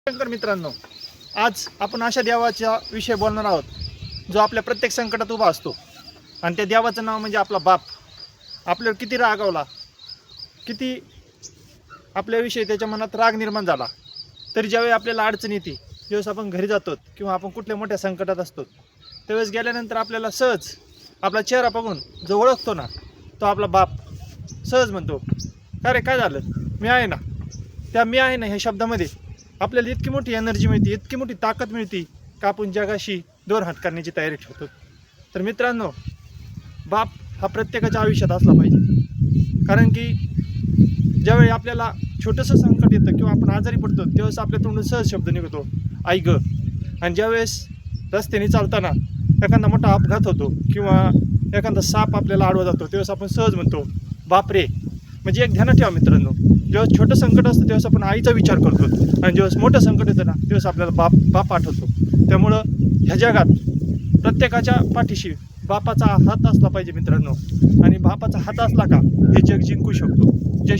शंकर मित्रांनो, आज आपण अशा देवाच्या विषयी बोलणार आहोत जो आपल्या प्रत्येक संकटात उभा असतो. आणि त्या देवाचं नाव म्हणजे आपला बाप. आपल्यावर किती रागावला, किती आपल्याविषयी त्याच्या मनात राग निर्माण झाला, तरी ज्यावेळी आपल्याला अडचण येते, ज्यावेळेस आपण घरी जातो किंवा आपण कुठल्या मोठ्या संकटात असतो, त्यावेळेस गेल्यानंतर आपल्याला सहज आपला चेहरा बघून जो ओळखतो ना, तो आपला बाप. सहज म्हणतो, का रे काय झालं, मी आहे ना. त्या मी आहे ना ह्या शब्दामध्ये आपल्याला इतकी मोठी एनर्जी मिळते, इतकी मोठी ताकद मिळते का आपण जगाशी दोर हात करण्याची तयारी ठेवतो. तर मित्रांनो, बाप हा प्रत्येकाच्या आयुष्यात असला पाहिजे. कारण की ज्यावेळी आपल्याला छोटंसं संकट येतं किंवा आपण आजारी पडतो, त्यावेळेस आपल्या तोंडून सहज शब्द निघतो, आई ग. आणि ज्यावेळेस रस्त्याने चालताना एखादा मोठा अपघात होतो किंवा एखादा साप आपल्याला आडवा जातो, त्यावेळेस आपण सहज म्हणतो, बाप रे. म्हणजे एक ध्यानात ठेवा मित्रांनो, जेव्हा छोटं संकट असतं त्यावेळेस आपण आईचा विचार करतो, आणि जेव्हा मोठं संकट येतं ना, त्यावेळेस आपल्याला बाप आठवतो. त्यामुळं ह्या जगात प्रत्येकाच्या पाठीशी बापाचा हात असला पाहिजे मित्रांनो. आणि बापाचा हात असला का हे जग जिंकू शकतो.